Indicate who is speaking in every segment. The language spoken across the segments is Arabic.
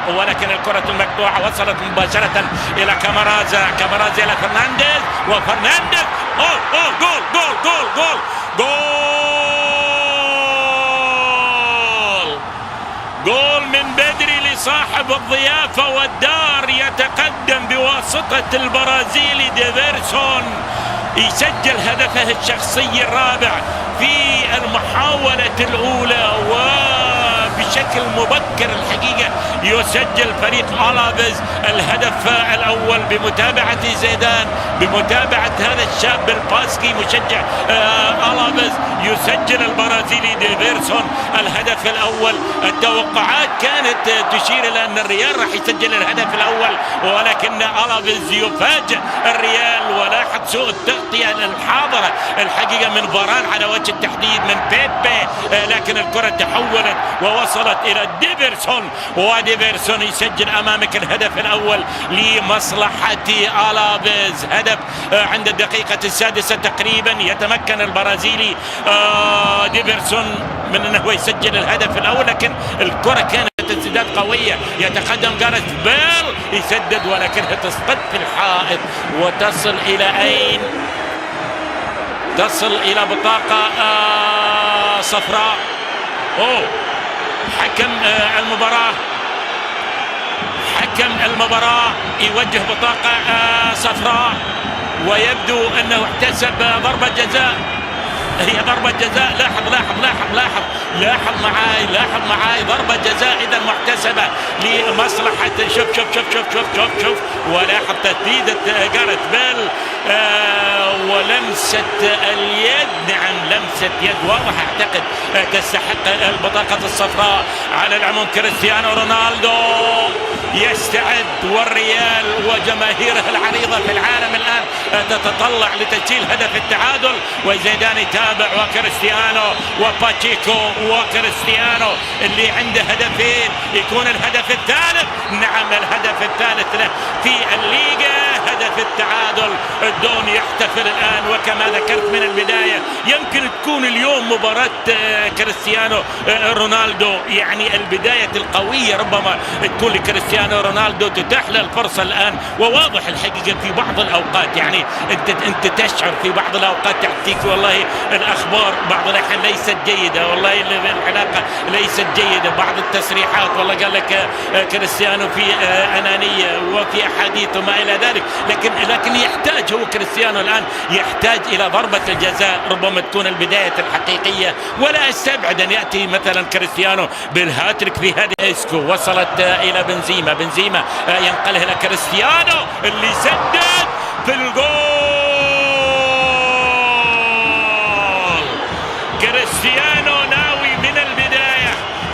Speaker 1: ولكن الكرة المقطوعة وصلت مباشرة إلى كامارازا إلى فرنانديز، وفرنانديز جول من بدري لصاحب الضيافة والدار، يتقدم بواسطة البرازيلي ديفيرسون، يسجل هدفه الشخصي الرابع في المحاولة الأولى، وبشكل مبكر الحقيقة يسجل فريق ألافيز الهدف الأول بمتابعة زيدان، بمتابعة هذا الشاب الباسكي مشجع ألافيز، يسجل البرازيلي ديفيرسون الهدف الأول. التوقعات كانت تشير إلى أن الريال راح يسجل الهدف الأول، ولكن ألافيز يفاجئ الريال. ولاحظ سوء التغطية الحاضرة الحقيقة من فاران على وجه التحديد، من بيبي، لكن الكرة تحولت ووصلت إلى ديفيرسون، وديفيرسون يسجل أمامك الهدف الأول لمصلحة ألافيز. هدف عند الدقيقة السادسة تقريبا، يتمكن البرازيلي ديفيرسون من أنه يسجل الهدف الأول، لكن الكرة كانت انسداد قوية، يتقدم جاريث بيل يسدد، ولكنها تسقط في الحائط وتصل إلى أين؟ تصل إلى بطاقة صفراء. حكم المباراة يوجه بطاقة صفراء، ويبدو أنه احتسب ضربة جزاء. هي ضربة جزاء. لاحظ معاي ضربة جزاء إذا محتسبة لمصلحة. شوف ولاحظ تسديدة جاريث بيل ولمسة اليد. نعم، لمسة يد واضحة، أعتقد تستحق البطاقة الصفراء. على العموم كريستيانو رونالدو يستعد، والريال وجماهيره العريضة في العالم الآن تتطلع لتسجيل هدف التعادل، وزيدان يتابع، وكريستيانو وباتشيكو، وكريستيانو اللي عنده هدفين يكون الهدف الثالث. نعم، الهدف الثالث له في الليغا، هدف التعادل. الدون يحتفل الآن، وكما ذكرت من البداية يمكن تكون اليوم مباراة كريستيانو رونالدو، يعني البداية القوية ربما تكون لكريستيانو رونالدو، تتاح له الفرصة الآن. وواضح الحقيقة في بعض الأوقات، يعني أنت تشعر في بعض الأوقات تأتيك والله الأخبار بعض الأحيان ليست جيدة، والله العلاقة ليست جيدة، بعض التصريحات والله قال لك كريستيانو في أنانية وفي أحاديث وما إلى ذلك، لكن يحتاج هو كريستيانو الآن يحتاج إلى ضربة الجزاء، ربما تكون البداية الحقيقية. ولا استبعد أن يأتي مثلا كريستيانو بالهاتريك في هذه إسكو. وصلت إلى بنزيما ينقلها إلى كريستيانو اللي سدد في الجول. كريستيانو ناوي من البداية،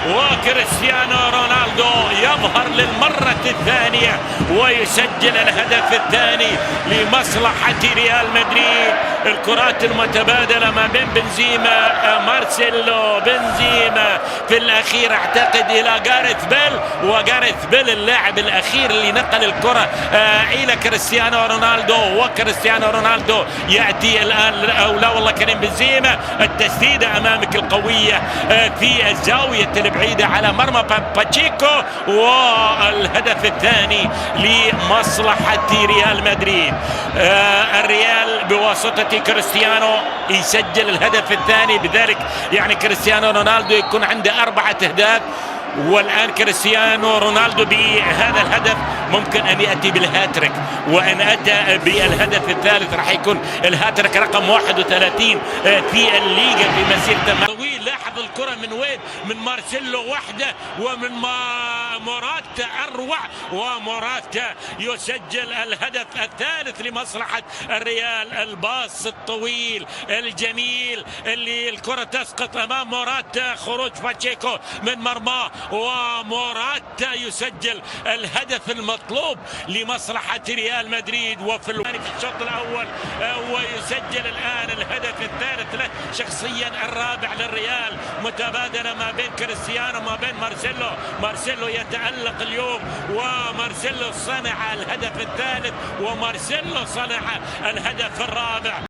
Speaker 1: وكريستيانو رونالدو يظهر للمرة الثانية ويسجل الهدف الثاني لمصلحة ريال مدريد. الكرات المتبادلة ما بين بنزيما مارسيلو بنزيما في الأخير أعتقد إلى جاريث بيل، وجاريث بيل اللاعب الأخير اللي نقل الكرة إلى كريستيانو رونالدو، وكريستيانو رونالدو يأتي الآن، أو لا والله كريم بنزيما، التسديدة أمامك القوية في الزاوية البعيدة على مرمى باتشيكو، والهدف الثاني لمصلحة ريال مدريد. الريال بواسطة كريستيانو يسجل الهدف الثاني، بذلك يعني كريستيانو رونالدو يكون عنده 4 أهداف، والآن كريستيانو رونالدو بهذا الهدف ممكن أن يأتي بالهاتريك، وأن أتى بالهدف الثالث راح يكون الهاتريك رقم 31 في الليغا في مسيرته طويل. لاحظ الكرة من وين؟ من مارسيلو وحده، ومن موراتا أروع، وموراتا يسجل الهدف الثالث لمصلحة الريال. الباص الطويل الجميل اللي الكرة تسقط أمام موراتا، خروج باتشيكو من مرماه، وموراتا يسجل الهدف المطلوب لمصلحة ريال مدريد. وفي الشوط الأول ويسجل الآن الهدف الثالث له شخصيا، الرابع للريال. متبادلة ما بين كريستيانو ما بين مارسيلو يتألق اليوم، ومارسيلو صنع الهدف الثالث، ومارسيلو صنع الهدف الرابع.